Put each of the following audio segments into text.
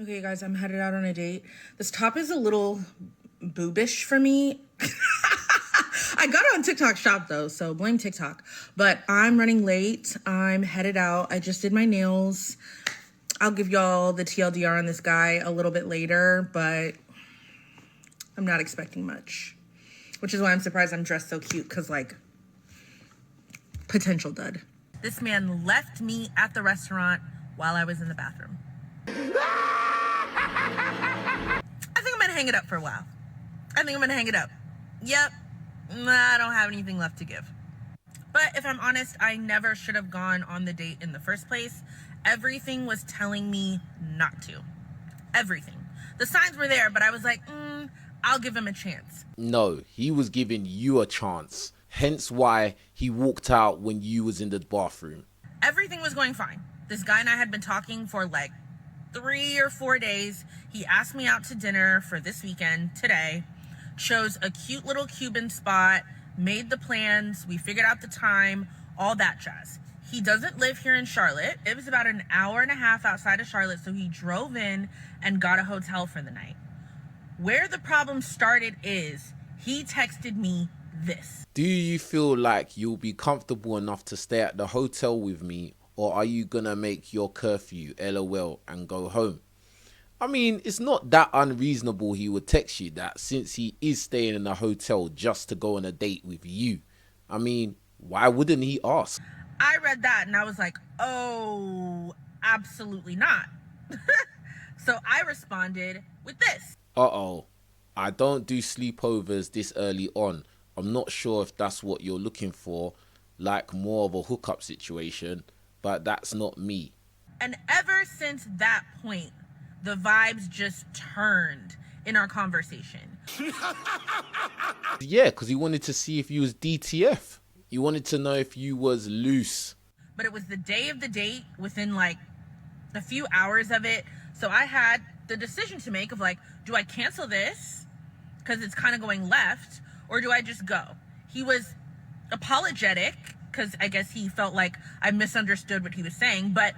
Okay, guys, I'm headed out on a date. This top is a little boobish for me. I got it on TikTok Shop, though, so blame TikTok. But I'm running late. I'm headed out. I just did my nails. I'll give y'all the TLDR on this guy a little bit later, but I'm not expecting much. Which is why I'm surprised I'm dressed so cute, because, like, potential dud. This man left me at the restaurant while I was in the bathroom. I think I'm gonna hang it up for a while. Yep, I don't have anything left to give. But if I'm honest, I never should have gone on the date in the first place. Everything was telling me not to. Everything. The signs were there, but I was like, I'll give him a chance. No, he was giving you a chance. Hence why he walked out when you was in the bathroom. Everything was going fine. This guy and I had been talking for like 3 or 4 days. He asked me out to dinner for this weekend, today. Chose a cute little Cuban spot, made the plans, we figured out the time, all that jazz. He doesn't live here in Charlotte. It was about an hour and a half outside of Charlotte, so he drove in and got a hotel for the night. Where the problem started is he texted me this. Do you feel like you'll be comfortable enough to stay at the hotel with me, or are you gonna make your curfew LOL and go home? I mean, it's not that unreasonable he would text you that, since he is staying in a hotel just to go on a date with you. I mean, why wouldn't he ask? I read that and I was like, oh, absolutely not. So I responded with this. Uh-oh, I don't do sleepovers this early on. I'm not sure if that's what you're looking for, like more of a hookup situation, but that's not me. And ever since that point, the vibes just turned in our conversation. Yeah, because he wanted to see if you was DTF. He wanted to know if you was loose. But it was the day of the date, within like a few hours of it. So I had the decision to make of like, do I cancel this because it's kind of going left, or do I just go? He was apologetic because I guess he felt like I misunderstood what he was saying, but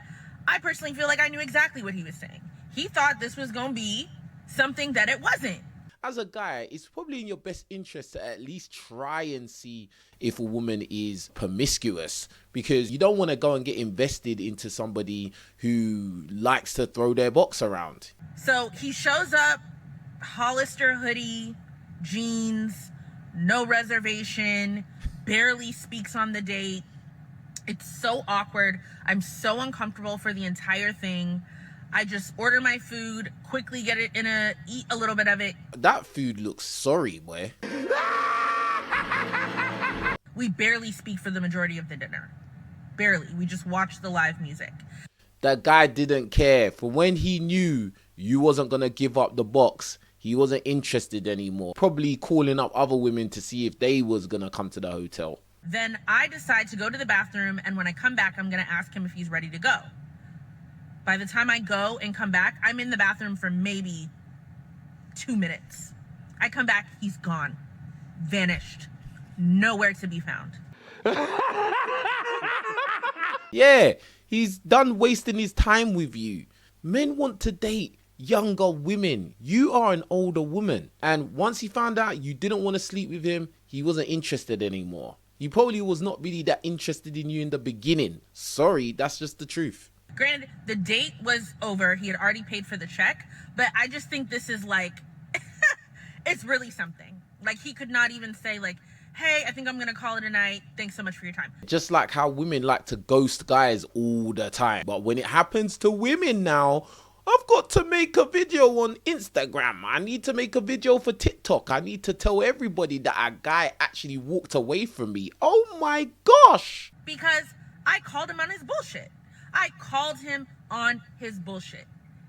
I personally feel like I knew exactly what he was saying. He thought this was going to be something that it wasn't. As a guy, it's probably in your best interest to at least try and see if a woman is promiscuous, because you don't want to go and get invested into somebody who likes to throw their box around. So he shows up, Hollister hoodie, jeans, no reservation, barely speaks on the date. It's so awkward. I'm so uncomfortable for the entire thing. I just order my food, quickly get it eat a little bit of it. That food looks sorry, boy. We barely speak for the majority of the dinner. Barely. We just watch the live music. That guy didn't care. For when he knew you wasn't going to give up the box, he wasn't interested anymore. Probably calling up other women to see if they was going to come to the hotel. Then I decide to go to the bathroom, and when I come back, I'm going to ask him if he's ready to go. By the time I go and come back, I'm in the bathroom for maybe 2 minutes. I come back, he's gone. Vanished. Nowhere to be found. Yeah, he's done wasting his time with you. Men want to date younger women. You are an older woman. And once he found out you didn't want to sleep with him, he wasn't interested anymore. He probably was not really that interested in you in the beginning. Sorry, that's just the truth. Granted, the date was over. He had already paid for the check. But I just think this is like, it's really something. Like, he could not even say like, hey, I think I'm going to call it a night. Thanks so much for your time. Just like how women like to ghost guys all the time. But when it happens to women now, I've got to make a video on Instagram. I need to make a video for TikTok. I need to tell everybody that a guy actually walked away from me. Oh my gosh. Because I called him on his bullshit.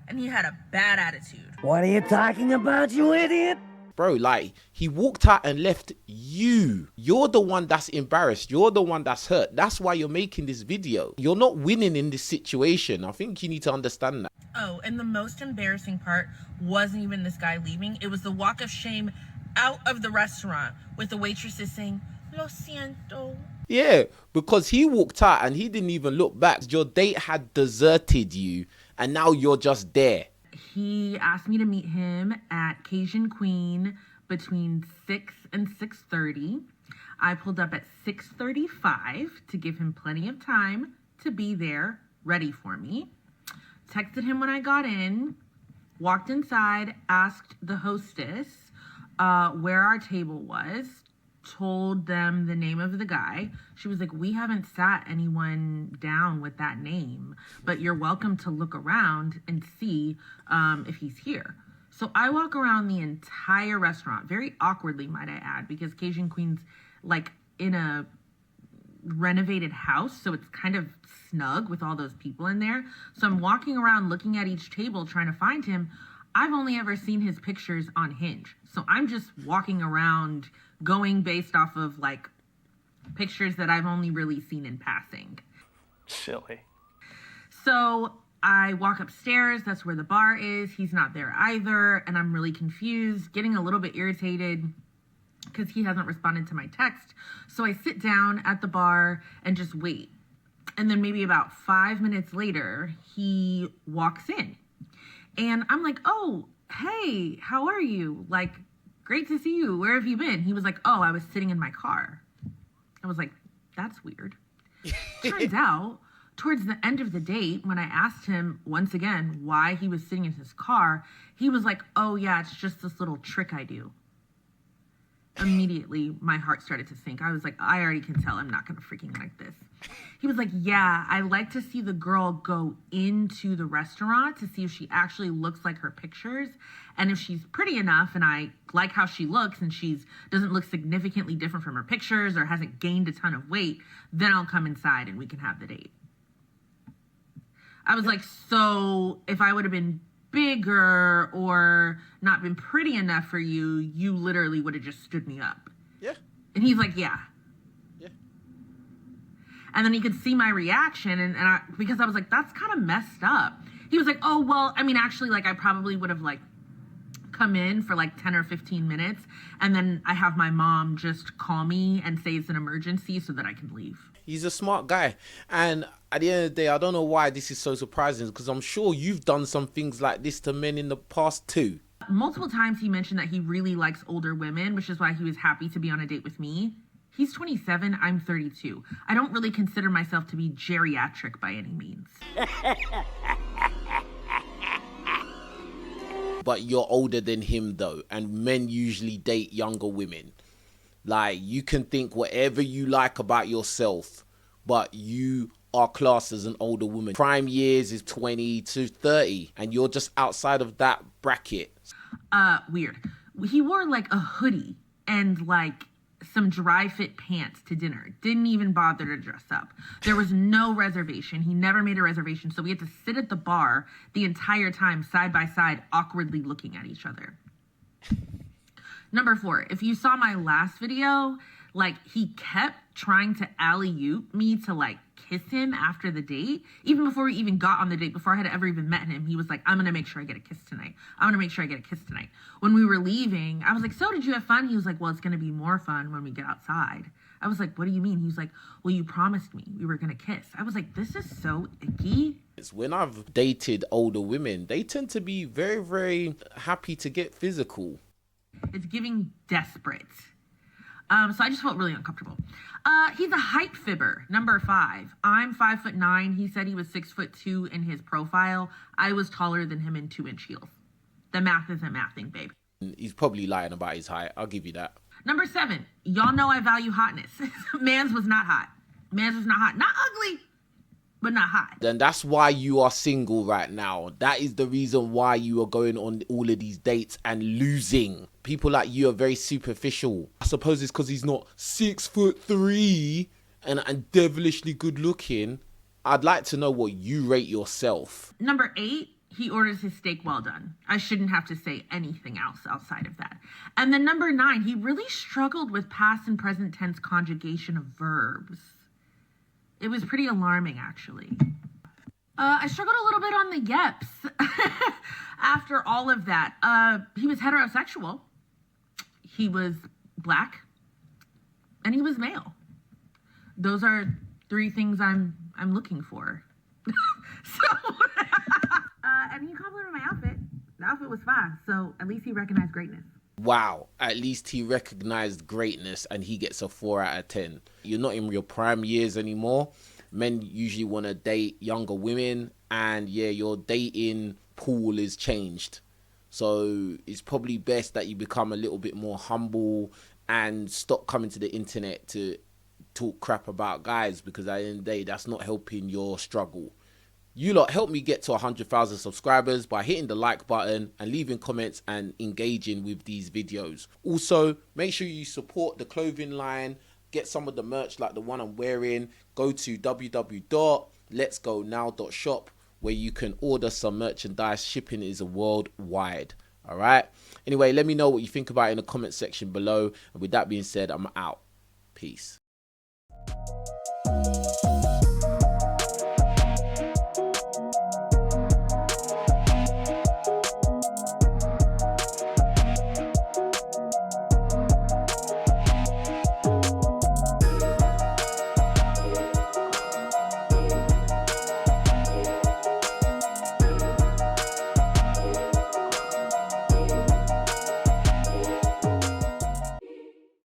And he had a bad attitude. What are you talking about, you idiot? Bro, like, he walked out and left you. You're the one that's embarrassed. You're the one that's hurt. That's why you're making this video. You're not winning in this situation. I think you need to understand that. Oh, and the most embarrassing part wasn't even this guy leaving. It was the walk of shame out of the restaurant with the waitresses saying, lo siento. Yeah, because he walked out and he didn't even look back. Your date had deserted you and now you're just there. He asked me to meet him at Cajun Queen between 6 and 6:30. I pulled up at 6:35 to give him plenty of time to be there, ready for me. Texted him when I got in, walked inside, asked the hostess where our table was, told them the name of the guy. She was like, we haven't sat anyone down with that name, but you're welcome to look around and see if he's here. So I walk around the entire restaurant, very awkwardly, might I add, because Cajun Queen's like in a renovated house, so it's kind of snug with all those people in there. So I'm walking around looking at each table trying to find him. I've only ever seen his pictures on Hinge, so I'm just walking around going based off of like pictures that I've only really seen in passing. Silly. So I walk upstairs, that's where the bar is. He's not there either, and I'm really confused, getting a little bit irritated because he hasn't responded to my text. So I sit down at the bar and just wait. And then maybe about 5 minutes later, he walks in. And I'm like, oh, hey, how are you? Like, great to see you. Where have you been? He was like, oh, I was sitting in my car. I was like, that's weird. Turns out, towards the end of the date, when I asked him once again why he was sitting in his car, he was like, oh yeah, it's just this little trick I do. Immediately, my heart started to sink. I was like, I already can tell I'm not going to freaking like this. He was like, yeah, I like to see the girl go into the restaurant to see if she actually looks like her pictures. And if she's pretty enough and I like how she looks and she's doesn't look significantly different from her pictures or hasn't gained a ton of weight, then I'll come inside and we can have the date. I was like, so if I would have been bigger or not been pretty enough for you, you literally would have just stood me up. Yeah. And he's like, yeah. Yeah. And then he could see my reaction, and I, because I was like, that's kind of messed up. He was like, oh, well, I mean, actually, like, I probably would have, like, come in for, like, 10 or 15 minutes, and then I have my mom just call me and say it's an emergency so that I can leave. He's a smart guy. And at the end of the day, I don't know why this is so surprising, because I'm sure you've done some things like this to men in the past too. Multiple times he mentioned that he really likes older women, which is why he was happy to be on a date with me. He's 27, I'm 32. I don't really consider myself to be geriatric by any means. But you're older than him though, and men usually date younger women. Like, you can think whatever you like about yourself, but you are classed as an older woman. Prime years is 20 to 30, and you're just outside of that bracket. Weird. He wore like a hoodie and like some dry fit pants to dinner. Didn't even bother to dress up. There was no reservation. He never made a reservation, so we had to sit at the bar the entire time, side by side, awkwardly looking at each other. Number 4, if you saw my last video, like, he kept trying to alley-oop me to, like, kiss him after the date. Even before we even got on the date, before I had ever even met him, he was like, I'm going to make sure I get a kiss tonight. I'm going to make sure I get a kiss tonight. When we were leaving, I was like, so did you have fun? He was like, well, it's going to be more fun when we get outside. I was like, what do you mean? He was like, well, you promised me we were going to kiss. I was like, this is so icky. When I've dated older women, they tend to be very, very happy to get physical. It's giving desperate. So I just felt really uncomfortable. He's a height fibber, number 5. I'm 5'9". He said he was 6'2" in his profile. I was taller than him in 2-inch heels. The math isn't mathing, babe. He's probably lying about his height. I'll give you that. Number 7. Y'all know I value hotness. Mans was not hot. Mans was not hot. Not ugly, but not hot. And that's why you are single right now. That is the reason why you are going on all of these dates and losing. People like you are very superficial. I suppose it's because he's not 6'3" and devilishly good looking. I'd like to know what you rate yourself. Number 8, he orders his steak well done. I shouldn't have to say anything else outside of that. And then number 9, he really struggled with past and present tense conjugation of verbs. It was pretty alarming, actually. I struggled a little bit on the yeps after all of that. He was heterosexual. He was black. And he was male. Those are 3 things I'm looking for. And he complimented my outfit. The outfit was fine, so at least he recognized greatness. Wow, at least he recognized greatness and he gets a 4 out of 10. You're not in your prime years anymore. Men usually want to date younger women, and yeah, your dating pool is changed. So it's probably best that you become a little bit more humble and stop coming to the internet to talk crap about guys, because at the end of the day, that's not helping your struggle. You lot help me get to 100,000 subscribers by hitting the like button and leaving comments and engaging with these videos. Also, make sure you support the clothing line, get some of the merch like the one I'm wearing. Go to www.letsgonow.shop where you can order some merchandise. Shipping is worldwide. All right. Anyway, let me know what you think about it in the comment section below. And with that being said, I'm out. Peace.